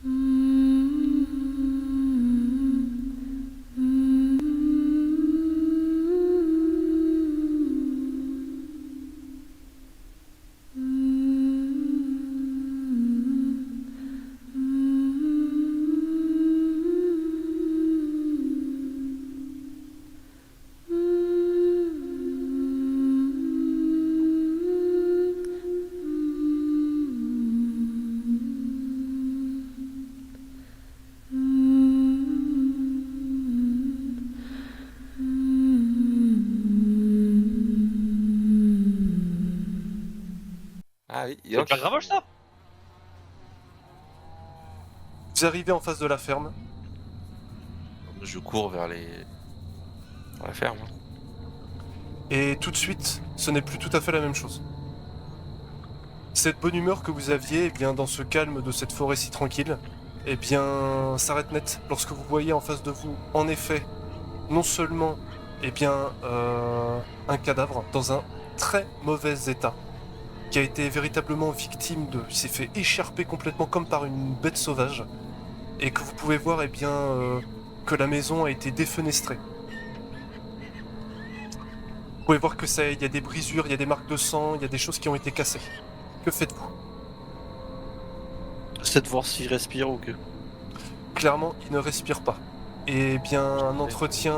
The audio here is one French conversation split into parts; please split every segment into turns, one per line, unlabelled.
Ah oui,
C'est pas grave ça.
Vous arrivez en face de la ferme.
je cours vers la ferme.
Et tout de suite, ce n'est plus tout à fait la même chose. Cette bonne humeur que vous aviez, eh bien, dans ce calme de cette forêt si tranquille, eh bien, s'arrête net lorsque vous voyez en face de vous, en effet, non seulement, eh bien, un cadavre dans un très mauvais état, qui a été véritablement victime de... Il s'est fait écharper complètement comme par une bête sauvage, et que vous pouvez voir, eh bien, que la maison a été défenestrée. Vous pouvez voir que il y a des brisures, il y a des marques de sang, il y a des choses qui ont été cassées. Que faites-vous?
C'est de voir s'il respire ou que.
Clairement, il ne respire pas. Et bien, un entretien,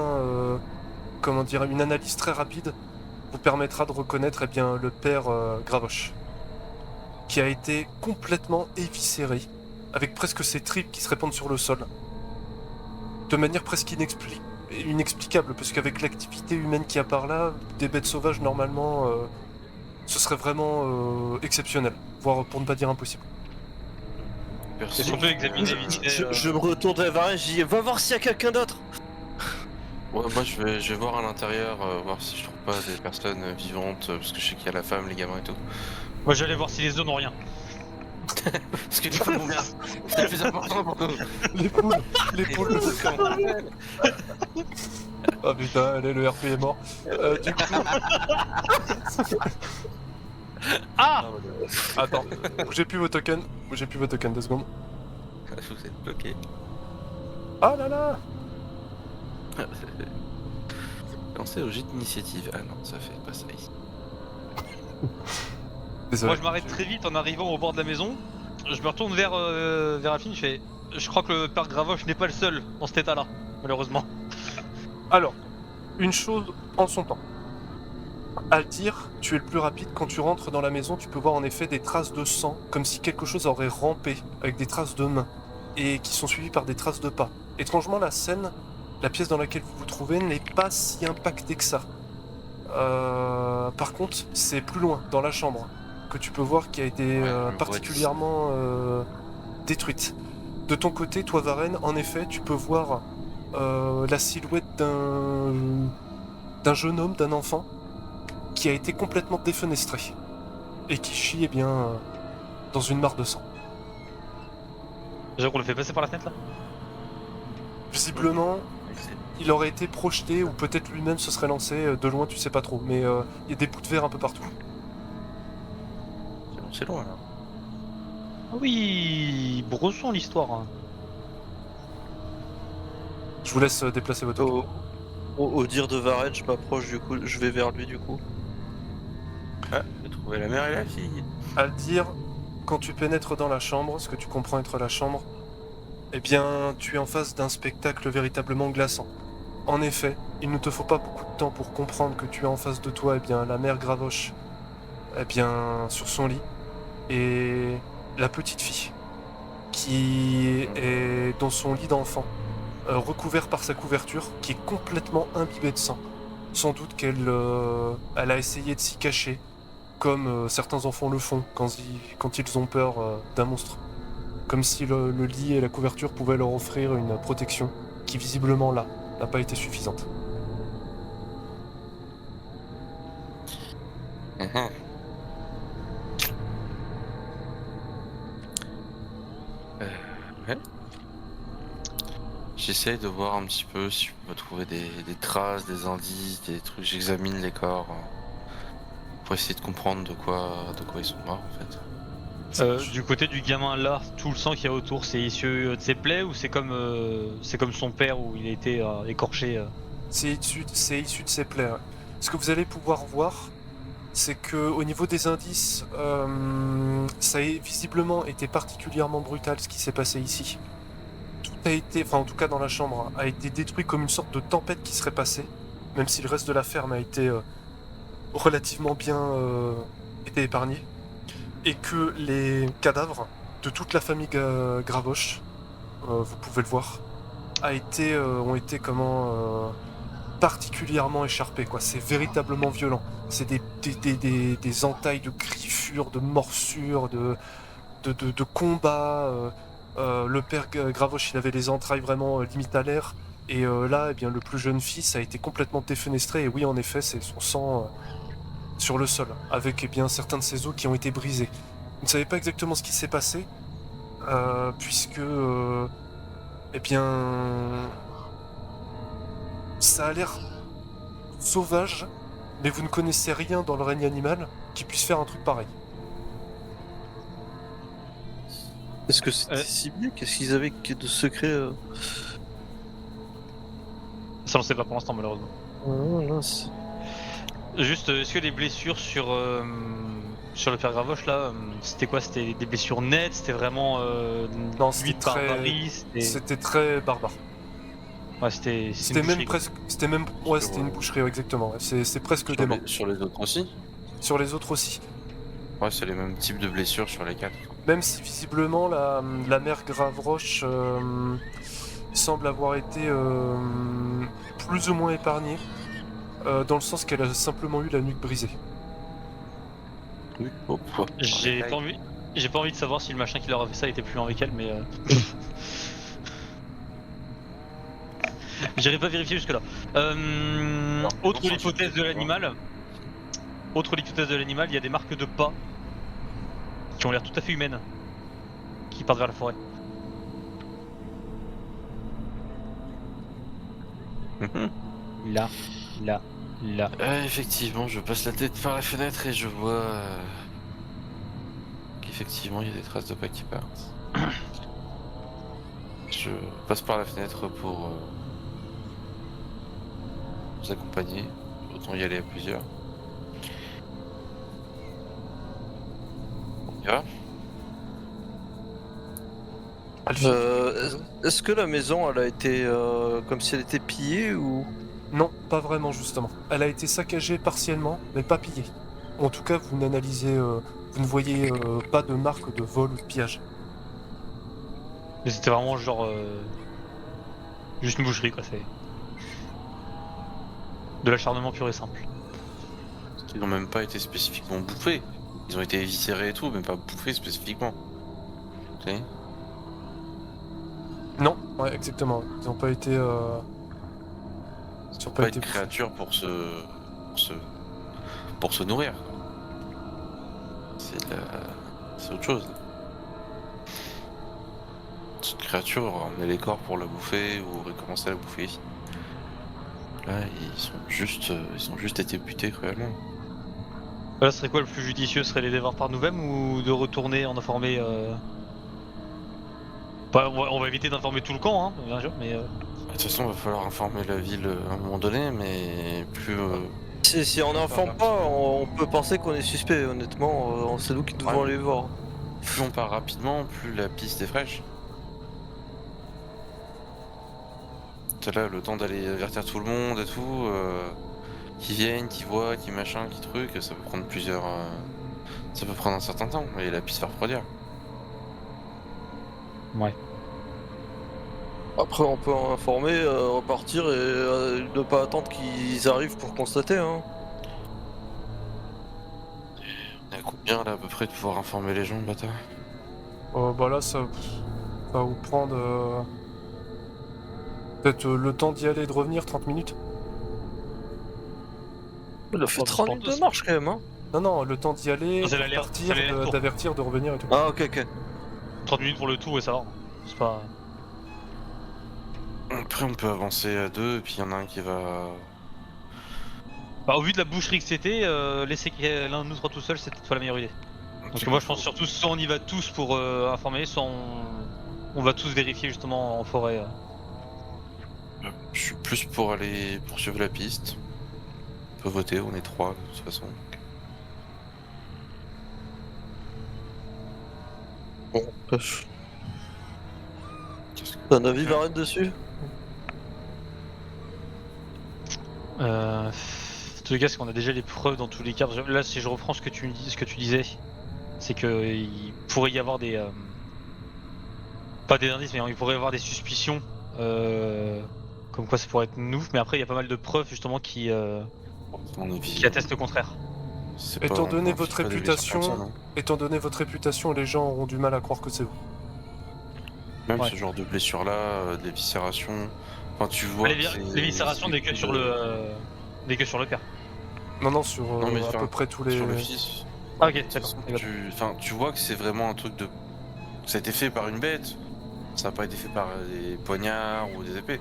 comment dire, une analyse très rapide vous permettra de reconnaître, eh bien, le père Gravoche, qui a été complètement éviscéré, avec presque ses tripes qui se répandent sur le sol, de manière presque inexplicable, parce qu'avec l'activité humaine qu'il y a par là, des bêtes sauvages, normalement, ce serait vraiment exceptionnel, voire pour ne pas dire impossible.
C'est surtout examiner vite fait.
Je me retourne vers Varenne, je dis va voir s'il y a quelqu'un d'autre.
Ouais, moi je vais voir à l'intérieur, voir si je trouve pas des personnes vivantes, parce que je sais qu'il y a la femme, les gamins et tout.
Moi j'allais voir si les œufs n'ont rien.
Parce que les femmes vont bien, c'est le plus important pour nous.
Les poules. Oh putain, allez, le RP est mort. Du coup...
Ah
Attends, bougez plus vos tokens, 2 secondes.
Vous êtes bloqué.
Ah là là.
Lancez au jet d'initiative. Ah non, ça fait pas ça ici.
Désolé.
Moi je m'arrête très vite en arrivant au bord de la maison. Je me retourne vers Alphine, je fais... Je crois que le père Gravoche n'est pas le seul dans cet état là, malheureusement.
Alors, une chose en son temps. Altir, tu es le plus rapide. Quand tu rentres dans la maison, tu peux voir en effet des traces de sang, comme si quelque chose aurait rampé, avec des traces de mains, et qui sont suivies par des traces de pas. Étrangement, la scène, la pièce dans laquelle vous vous trouvez, n'est pas si impactée que ça. Par contre, c'est plus loin, dans la chambre, que tu peux voir qui a été particulièrement détruite. De ton côté, toi Varenne, en effet, tu peux voir la silhouette d'un jeune homme, d'un enfant, qui a été complètement défenestré et qui chie dans une mare de sang.
Déjà qu'on le fait passer par la fenêtre là.
Visiblement, il aurait été projeté ou peut-être lui-même se serait lancé de loin, tu sais pas trop, mais il y a des bouts de verre un peu partout.
C'est loin là.
Ah oui, brosson l'histoire. Hein.
Je vous laisse déplacer votre token.
Au dire de Varenne, je m'approche du coup, je vais vers lui du coup.
Ah, j'ai trouvé la mère et la fille.
À le dire, quand tu pénètres dans la chambre, ce que tu comprends être la chambre, eh bien, tu es en face d'un spectacle véritablement glaçant. En effet, il ne te faut pas beaucoup de temps pour comprendre que tu es en face de toi, eh bien, la mère Gravoche, eh bien, sur son lit, et la petite fille, qui est dans son lit d'enfant, recouvert par sa couverture, qui est complètement imbibée de sang. Sans doute qu'elle elle a essayé de s'y cacher, comme certains enfants le font quand ils ont peur d'un monstre. Comme si le lit et la couverture pouvaient leur offrir une protection qui visiblement là n'a pas été suffisante.
Ouais. J'essaye de voir un petit peu si je peux trouver des traces, des indices, des trucs. J'examine les corps pour essayer de comprendre de quoi ils sont morts en fait.
Du côté du gamin là, tout le sang qu'il y a autour, c'est issu de ses plaies ou c'est comme son père où il a été écorché
C'est issu de ses plaies. Ouais. Ce que vous allez pouvoir voir, c'est que au niveau des indices, ça a visiblement été particulièrement brutal ce qui s'est passé ici. Tout a été, enfin en tout cas dans la chambre, a été détruit comme une sorte de tempête qui serait passée, même si le reste de la ferme a été relativement bien été épargné. Et que les cadavres de toute la famille Gravoche, vous pouvez le voir, ont été particulièrement écharpés, quoi. C'est véritablement violent. C'est des entailles de griffures, de morsures, de combats. Le père Gravoche, il avait les entrailles vraiment limite à l'air. Et là, eh bien, le plus jeune fils a été complètement défenestré. Et oui, en effet, c'est son sang sur le sol, avec eh bien, certains de ses os qui ont été brisés. Vous ne savez pas exactement ce qui s'est passé, puisque eh bien, ça a l'air sauvage, mais vous ne connaissez rien dans le règne animal qui puisse faire un truc pareil.
Est-ce que c'était ciblé? Qu'est-ce qu'ils avaient de secret
Ça on sait pas pour l'instant malheureusement.
Non,
Juste, est-ce que les blessures sur le père Gravoche là, c'était quoi? C'était des blessures nettes? C'était vraiment
Non,
lui de barbarie?
C'était très barbare.
Ouais, c'était une
C'était même
boucherie, quoi.
presque, c'était même, ouais, c'était une boucherie, ouais, exactement. Ouais. C'est presque dément.
Sur les autres aussi?
Sur les autres aussi.
Ouais, c'est les mêmes types de blessures sur les 4.
Même si visiblement la mère Gravroche semble avoir été plus ou moins épargnée, dans le sens qu'elle a simplement eu la nuque brisée.
Oui.
J'ai pas envie de savoir si le machin qui leur a fait ça était plus lent avec elle, mais j'irai pas vérifier jusque là. Autre hypothèse de l'animal, il y a des marques de pas qui ont l'air tout à fait humaines, qui partent vers la forêt. Là.
Effectivement, je passe la tête par la fenêtre et je vois qu'effectivement il y a des traces de pas qui partent. Je passe par la fenêtre pour vous accompagner. Autant y aller à plusieurs. On y va?
Est-ce que la maison, elle a été comme si elle était pillée ou...
Non, pas vraiment justement. Elle a été saccagée partiellement, mais pas pillée. En tout cas, vous n'analysez, vous ne voyez pas de marque de vol ou de pillage.
Mais c'était vraiment genre juste une boucherie quoi, c'est de l'acharnement pur et simple.
Ils n'ont même pas été spécifiquement bouffés. Ils ont été éviscérés et tout, mais pas bouffés spécifiquement. Tu sais?
Non, ouais, exactement. Ils n'ont pas été. Ils n'ont
Pas
pas
une
été.
créature pour se nourrir. C'est autre chose. C'est une créature, on a les corps pour la bouffer ou recommencer à la bouffer. Là, ils ont juste été butés cruellement.
Là, ce serait quoi le plus judicieux? Ce serait les dévoirs par nous-mêmes ou de retourner en informer Bah, on va éviter d'informer tout le camp, hein, bien sûr, mais
De toute façon, il va falloir informer la ville à un moment donné, mais plus.
Si on n'informe pas, on peut penser qu'on est suspect, honnêtement, c'est nous qui devons aller voir.
Plus on part rapidement, plus la piste est fraîche. C'est là le temps d'aller avertir tout le monde et tout, qui viennent, qui voient, qui machin, qui truc, ça peut prendre ça peut prendre un certain temps, et la piste va refroidir.
ouais.
Après, on peut en informer, repartir et ne pas attendre qu'ils arrivent pour constater. Hein.
On est à combien là à peu près de pouvoir informer les gens, bâtard?
Bah là, ça va vous prendre peut-être le temps d'y aller et de revenir, 30 minutes.
Il a fait 30 minutes de marche quand même. Hein.
Non, le temps d'y aller,
C'est
de
l'aller-
partir,
c'est l'aller-retour.
d'avertir, de revenir et tout.
Ah, ok.
30 minutes pour le tour et ça va. C'est pas.
Après, on peut avancer à deux, et puis il y en a un qui va.
Bah, au vu de la boucherie que c'était, laisser l'un de nous trois tout seul, c'était pas la meilleure idée. Donc moi je pense surtout soit on y va tous pour informer, soit on va tous vérifier justement en forêt.
Je suis plus pour aller poursuivre la piste. On peut voter, on est 3 de toute façon.
Bon,
Qu'est-ce que...
t'as un avis Varenne dessus?
En tous les cas, c'est qu'on a déjà les preuves dans tous les cas. Là, si je reprends ce que tu disais, c'est que il pourrait y avoir des pas des indices, mais il pourrait y avoir des suspicions, comme quoi ça pourrait être nous. Mais après, il y a pas mal de preuves justement qui
mon avis,
qui attestent le contraire.
c'est
Étant
pas-
donné
on
votre
affiche pas des blessures
réputation,
comme ça, non.
Étant donné votre réputation, les gens auront du mal à croire que c'est vous.
Même
Ouais.
ce genre de blessures là, des viscérations. Enfin, tu vois.
les,
que c'est-
les viscérations
c'est
n'est que sur le père.
Non, sur
Non, mais
à
enfin,
peu près tous les...
Sur le fils.
Ah ok,
De toute
d'accord.
façon, tu vois que c'est vraiment un truc de. Ça a été fait par une bête. Ça n'a pas été fait par des poignards ou des épées.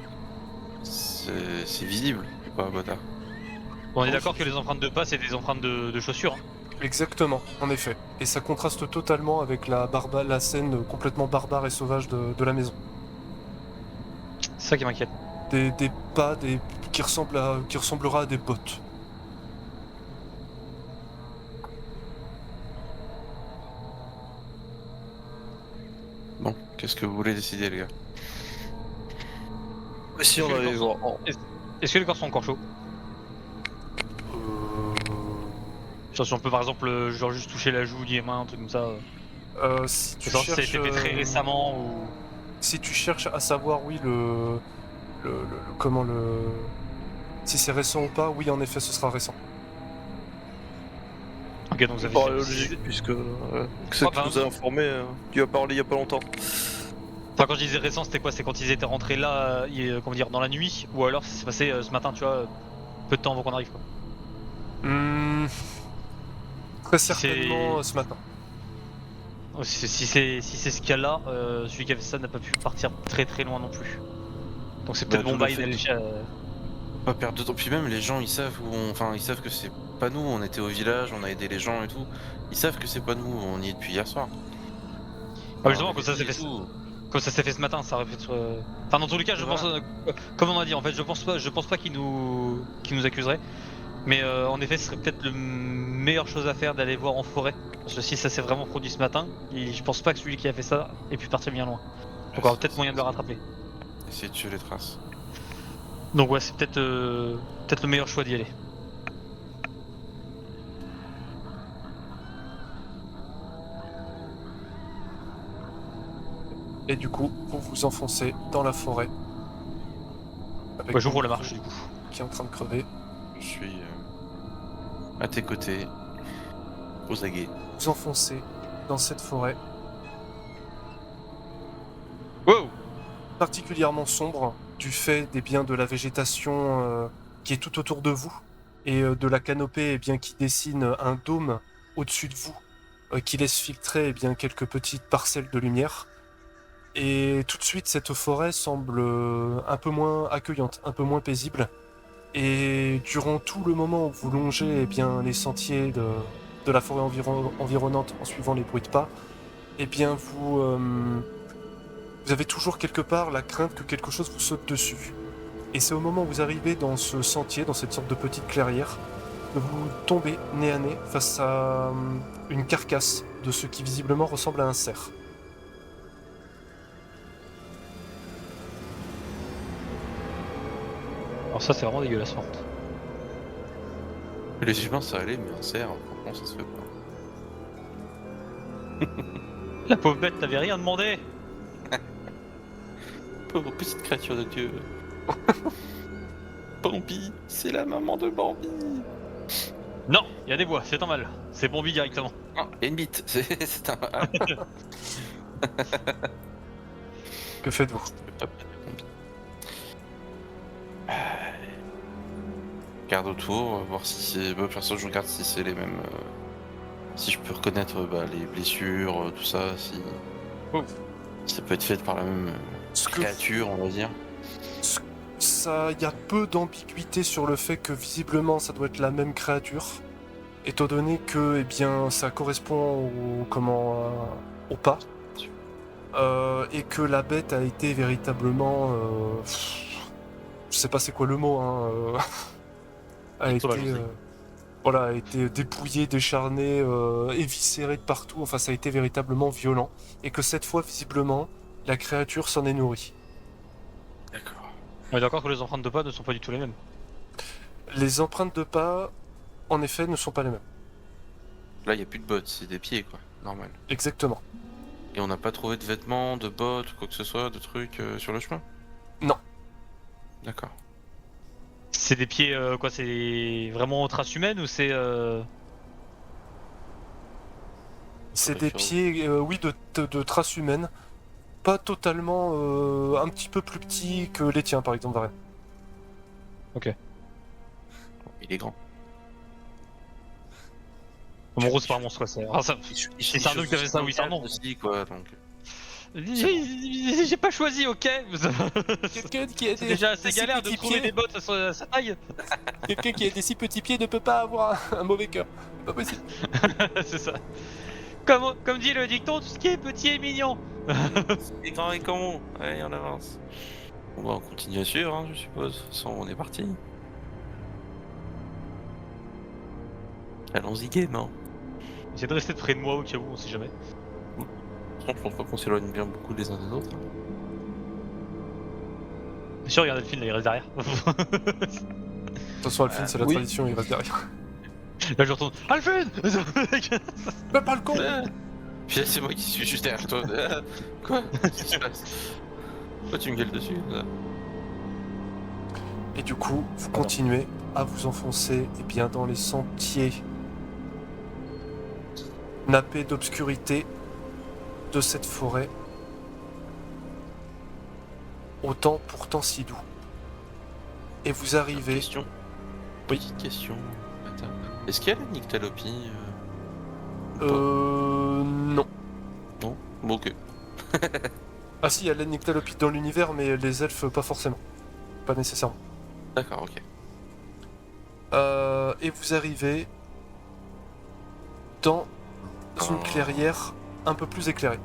C'est visible, c'est pas un bâtard.
Bon, on est d'accord que les empreintes de pas, c'est des empreintes de chaussures. Hein.
Exactement, en effet. Et ça contraste totalement avec la scène complètement barbare et sauvage de la maison.
C'est ça qui m'inquiète.
Des pas qui ressemblera à des bottes.
Bon, qu'est-ce que vous voulez décider, les gars?
Mais si on allait voir.
Est-ce que les corps sont encore chauds? Genre si on peut par exemple genre juste toucher la joue, les mains, un truc comme ça.
Si tu
Genre si ça a
cherches,
été fait très récemment ou...
si tu cherches à savoir, oui, comment le... Si c'est récent ou pas, oui, en effet, ce sera récent.
Ok, donc vous avez...
Par logique, puisque c'est
Ah,
que
bah,
tu nous a informé, tu as parlé il y a pas longtemps.
Enfin quand je disais récent, c'était quoi? C'est quand ils étaient rentrés là, comment dire, dans la nuit? Ou alors ça s'est passé ce matin, tu vois, peu de temps avant qu'on arrive quoi.
Très
Si c'est-
certainement ce matin.
Si c'est ce cas-là, celui qui avait ça n'a pas pu partir très très loin non plus. Donc c'est peut-être
Bah,
bon
tout à
bail
fait.
d'aller
Pas perdre de temps. Puis même les gens, ils savent où on... Enfin, ils savent que c'est pas nous. On était au village, on a aidé les gens et tout. Ils savent que c'est pas nous. On y est depuis hier soir.
justement,
On
quand ça s'est
et
fait...
tout.
Comme ça s'est fait ce matin, ça aurait pu être... Enfin dans tous les cas, je pense... comme on a dit, en fait, je pense pas qu'ils nous accuseraient. Mais en effet, ce serait peut-être la meilleure chose à faire d'aller voir en forêt. Parce que si ça s'est vraiment produit ce matin, je pense pas que celui qui a fait ça ait pu partir bien loin. Donc on aura peut-être moyen de le rattraper.
Essayer de tuer les traces.
Donc ouais, c'est peut-être le meilleur choix d'y aller.
Et du coup, vous vous enfoncez dans la forêt. Avec
Ouais, j'ouvre
ton
la marche du coup.
qui est en train de crever.
Je suis à tes côtés, aux aguets.
Vous enfoncez dans cette forêt
Wow!
particulièrement sombre du fait des biens de la végétation qui est tout autour de vous et de la canopée bien, qui dessine un dôme au-dessus de vous qui laisse filtrer bien, quelques petites parcelles de lumière. Et tout de suite, cette forêt semble un peu moins accueillante, un peu moins paisible. Et durant tout le moment où vous longez bien, les sentiers de la forêt environnante en suivant les bruits de pas, eh bien vous avez toujours quelque part la crainte que quelque chose vous saute dessus. Et c'est au moment où vous arrivez dans ce sentier, dans cette sorte de petite clairière, que vous tombez nez à nez face à une carcasse de ce qui visiblement ressemble à un cerf.
Alors ça c'est vraiment dégueulasse par contre.
Les humains, ça allait, mais un cerf, franchement, ça se fait pas.
La pauvre bête, t'avais rien demandé!
Pauvre petite créature de Dieu. Bambi, c'est la maman de Bambi.
Non, il y a des bois, c'est un mal. C'est Bombi directement.
Ah, et une bite, c'est un... Ah,
Que faites-vous?
hop, Bambi. Regarde autour, voir si c'est... Bah, perso, je regarde si c'est les mêmes... Si je peux reconnaître les blessures, tout ça, si...
Oh.
Si ça peut être fait par la même
Ce que
créature, on va dire.
Ça, il y a peu d'ambiguïté sur le fait que visiblement ça doit être la même créature. étant donné que eh bien, ça correspond au pas, et que la bête a été véritablement... je sais pas c'est quoi le mot, hein, a été...
Sauvage, je sais.
voilà, a été dépouillée, décharnée, éviscérée de partout, enfin ça a été véritablement violent, et que cette fois, visiblement, la créature s'en est nourrie.
D'accord.
On est d'accord que les empreintes de pas ne sont pas du tout les mêmes.
Les empreintes de pas, en effet, ne sont pas les mêmes.
Là, il y a plus de bottes, c'est des pieds, quoi. Normal.
Exactement.
Et on n'a pas trouvé de vêtements, de bottes, quoi que ce soit, de trucs sur le chemin?
Non.
D'accord.
C'est des pieds, quoi, c'est vraiment traces humaines ou c'est.
C'est
Faudrait
des
faire-
pieds, oui, de traces humaines. Pas totalement, un petit peu plus petits que les tiens, par exemple, Varian.
Il est grand.
Bon, en gros, c'est pas un monstre, quoi. C'est c'est un truc qui avait ça, oui, c'est un nom.
aussi, quoi, donc...
J'ai pas choisi, ok.
Quelqu'un qui a
C'est déjà assez galère de trouver des bottes à sa taille.
Quelqu'un qui a des si petits pieds ne peut pas avoir un mauvais cœur. C'est pas possible.
C'est ça. Comme dit le dicton, tout ce qui est petit est mignon.
C'est grand et con. Allez, on avance. On va continuer à suivre, hein, je suppose. De toute façon, on est parti. Allons-y gaiement.
J'essaie de rester près de moi au cas où, on sait jamais.
Je pense pas qu'on s'éloigne bien beaucoup les uns des autres.
Bien sûr, regardez le film, là, il reste derrière.
De toute façon, Alphine, c'est la
oui.
tradition, il reste derrière.
Là, je retourne. Alfred.
Mais pas le con.
Puis là, c'est moi qui suis juste derrière toi. Quoi? Qu'est-ce qui se passe? Pourquoi tu me gueules dessus là?
Et du coup, vous continuez à vous enfoncer bien dans les sentiers nappés d'obscurité de cette forêt, au temps pourtant si doux. Et vous arrivez...
Question. Petite question. Attends. Est-ce qu'il y a la nyctalopie ou pas
Non.
Non? Bon, ok.
Ah si, il y a la nyctalopie dans l'univers, mais les elfes, pas forcément. Pas nécessairement.
D'accord, ok.
Et vous arrivez dans une
Oh.
clairière un peu plus éclairée.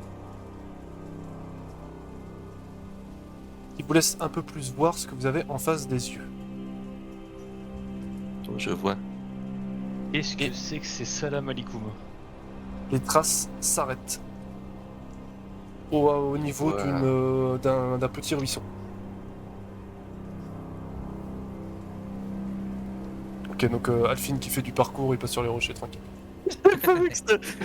Qui vous laisse un peu plus voir ce que vous avez en face des yeux.
Donc, je vois.
Qu'est-ce que c'est que ces Salam Alikoum?
Les traces s'arrêtent au niveau
Ouais.
d'un petit ruisseau. Ok, donc Alphine qui fait du parcours, il passe sur les rochers tranquille.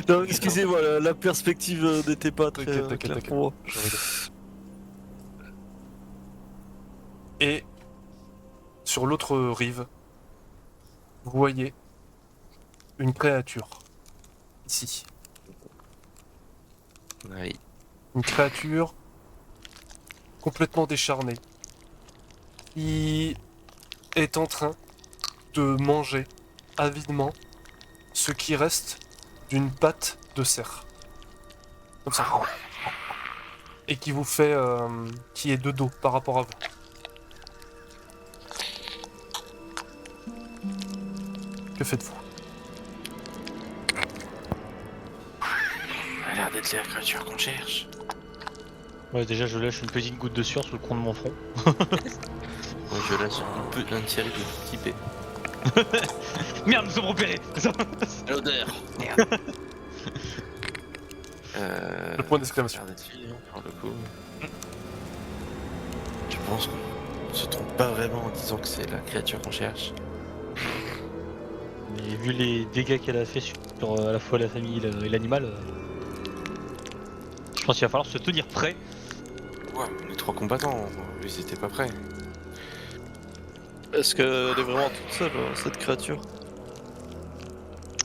Non, excusez-moi, la perspective n'était pas très
T'inquiète,
claire
t'inquiète.
pour moi.
Je rigole. Et sur l'autre rive, vous voyez une créature. Ici.
Oui.
Une créature complètement décharnée. Qui est en train de manger avidement ce qui reste d'une patte de cerf. Comme ça. Et qui vous fait... qui est de dos par rapport à vous. Que faites-vous?
Ça a l'air d'être la créature qu'on cherche.
Ouais, déjà, je lâche une petite goutte de sueur sur le coin de mon front.
Moi, je lâche un série de petits P.
Merde, nous sommes repérés.
L'odeur. Merde.
Le point d'exclamation.
Regardez dessus, hein, pour le coup. Je pense qu'on se trompe pas vraiment en disant que c'est la créature qu'on cherche.
Mais vu les dégâts qu'elle a fait sur à la fois la famille et l'animal, je pense qu'il va falloir se tenir prêt.
Ouais, les trois combattants, ils étaient pas prêts.
Est-ce qu'elle est vraiment toute seule, cette créature?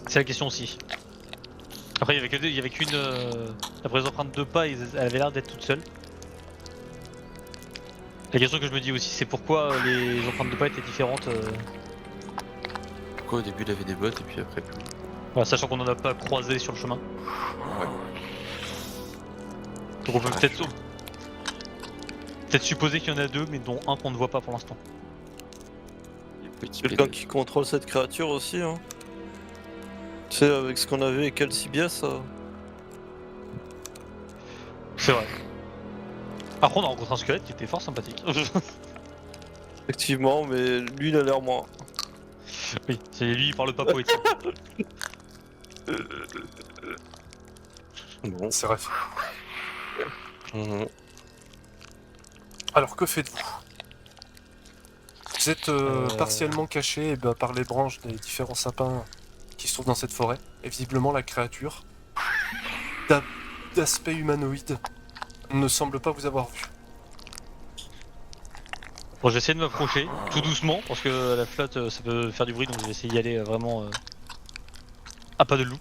C'est la question aussi. Après, il y avait qu'une. Après les empreintes de pas, elle avait l'air d'être toute seule. La question que je me dis aussi, c'est pourquoi les empreintes de pas étaient différentes.
Pourquoi au début il avait des bottes et puis après plus?
Voilà, sachant qu'on en a pas croisé sur le chemin.
Ouais.
Donc on peut
Ah,
peut-être supposer qu'il y en a deux, mais dont un qu'on ne voit pas pour l'instant.
Les petits
Quelqu'un
P.
qui contrôle cette créature aussi, hein? Tu sais, avec ce qu'on avait avec Alcibias,
C'est vrai. Par contre, on a rencontré un squelette qui était fort sympathique.
effectivement, mais lui il a l'air moins.
Oui, c'est lui, il parle pas poétique.
Bon.
C'est vrai.
Mhm.
Alors que faites-vous? Vous êtes partiellement caché par les branches des différents sapins qui se trouvent dans cette forêt. Et visiblement la créature, d'aspect humanoïde, ne semble pas vous avoir vu.
Bon, j'essaie de m'approcher, tout doucement, parce que la flotte, ça peut faire du bruit, donc je vais essayer d'y aller vraiment à pas de loup.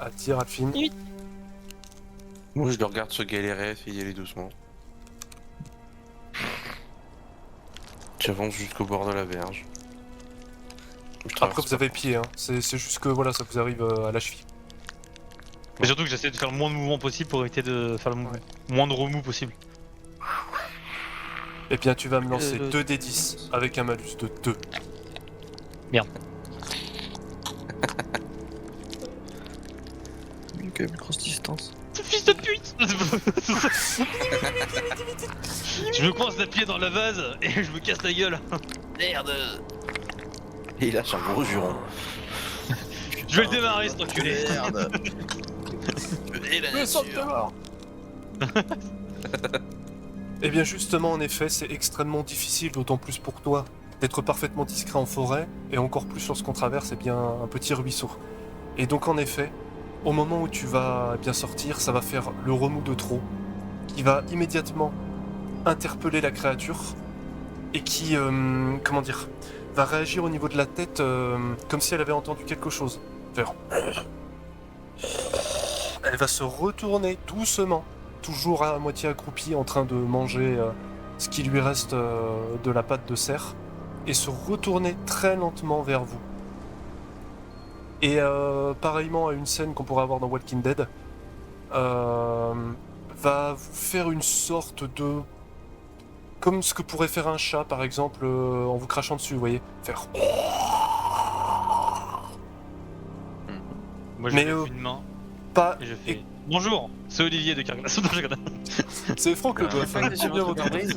À dire, Alphine.
Moi, je le regarde se galérer, essayer d'y aller doucement. J'avance jusqu'au bord de la berge. Je
Après,
traverse
vous
pas.
avez pied, hein. C'est juste que voilà, ça vous arrive à la cheville.
Mais surtout que j'essaie de faire le moins de mouvements possible pour éviter de faire le
Ouais.
moins de remous possible.
Eh bien, tu vas me lancer
le-
2d10 avec un malus de 2.
Il y a quand même une grosse distance.
Fils de pute. Je me coince la pied dans la vase et je me casse la gueule.
Merde. Et il lâche un gros juron.
Je vais le démarrer cet enculé.
Merde. Et la nature.
Eh bien, justement, en effet, c'est extrêmement difficile, d'autant plus pour toi, d'être parfaitement discret en forêt, et encore plus lorsqu'on traverse un petit ruisseau. Et donc, en effet, au moment où tu vas bien sortir, ça va faire le remous de trop, qui va immédiatement interpeller la créature, et qui, comment dire, va réagir au niveau de la tête comme si elle avait entendu quelque chose. Faire... Elle va se retourner doucement, toujours à moitié accroupie, en train de manger ce qui lui reste de la pâte de cerf, et se retourner très lentement vers vous. Et pareillement à une scène qu'on pourrait avoir dans Walking Dead, va vous faire une sorte de... Comme ce que pourrait faire un chat, par exemple, en vous crachant dessus, vous voyez. Faire...
Moi je
Mais,
lève une main
Pas...
et je fais bonjour, c'est Olivier de Carglass.
C'est Franck le doigt, hein. Trop bien repris.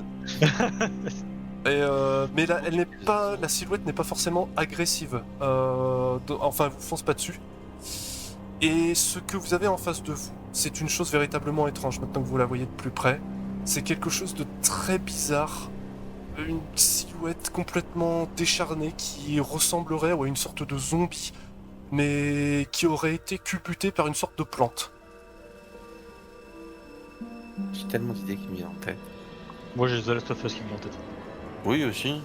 Mais là, elle n'est pas, la silhouette n'est pas forcément agressive. Enfin, elle vous fonce pas dessus. Et ce que vous avez en face de vous, c'est une chose véritablement étrange. Maintenant que vous la voyez de plus près, c'est quelque chose de très bizarre. Une silhouette complètement décharnée qui ressemblerait à une sorte de zombie, mais qui aurait été culbutée par une sorte de plante.
J'ai tellement d'idées qui me viennent en tête.
Moi j'ai The Last of Us qui me vient en tête.
Oui, aussi.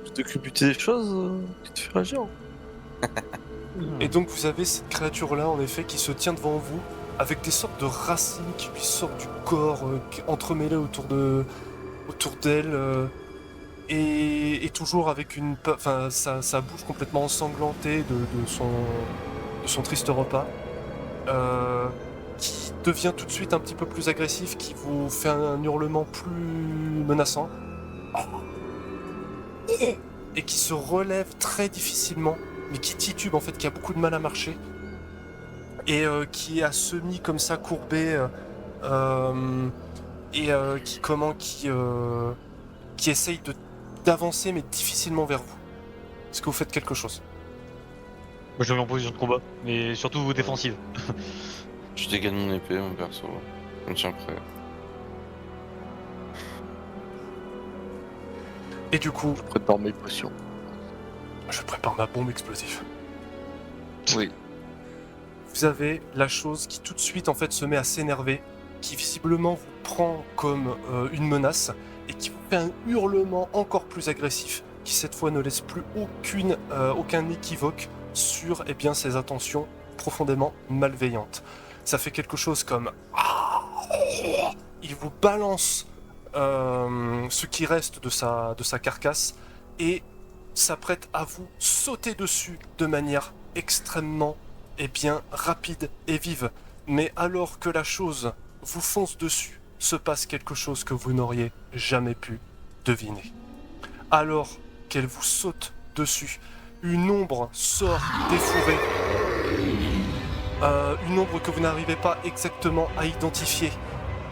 Tu te culbuter des choses qui te fait réagir.
Et donc vous avez cette créature-là, en effet, qui se tient devant vous, avec des sortes de racines qui lui sortent du corps, entremêlées autour d'elle, et toujours avec enfin, sa bouche complètement ensanglantée de son triste repas, qui devient tout de suite un petit peu plus agressif, qui vous fait un hurlement plus menaçant, et qui se relève très difficilement, mais qui titube en fait, qui a beaucoup de mal à marcher, et qui est à semi comme ça courbé, et qui essaye d'avancer mais difficilement vers vous. Est-ce que vous faites quelque chose?
Moi je me mets en position de combat, mais surtout défensive.
Je dégaine mon épée, mon perso. Je me tiens prêt.
Et du coup,
Je prépare mes potions.
je prépare ma bombe explosive.
Oui.
Vous avez la chose qui tout de suite en fait se met à s'énerver, qui visiblement vous prend comme une menace et qui vous fait un hurlement encore plus agressif, qui cette fois ne laisse plus aucun équivoque sur ses intentions profondément malveillantes. Ça fait quelque chose comme... Il vous balance ce qui reste de sa carcasse et s'apprête à vous sauter dessus de manière extrêmement rapide et vive. Mais alors que la chose vous fonce dessus, se passe quelque chose que vous n'auriez jamais pu deviner. Alors qu'elle vous saute dessus, une ombre sort des fourrés. Une ombre que vous n'arrivez pas exactement à identifier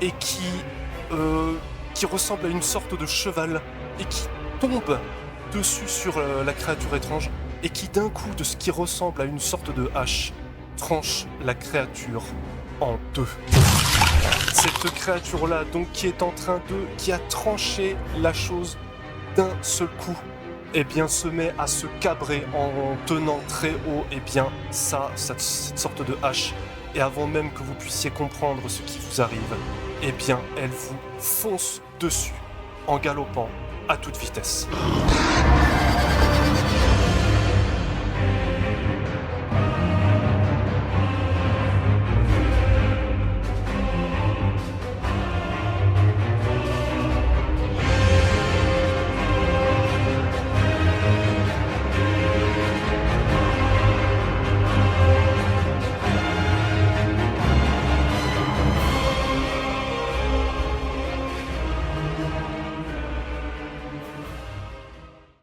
et qui ressemble à une sorte de cheval et qui tombe dessus sur la créature étrange et qui d'un coup, de ce qui ressemble à une sorte de hache, tranche la créature en deux. Cette créature-là, donc, qui a tranché la chose d'un seul coup, eh bien, se met à se cabrer en tenant très haut, eh bien, cette sorte de hache. Et avant même que vous puissiez comprendre ce qui vous arrive, eh bien, elle vous fonce dessus, en galopant à toute vitesse.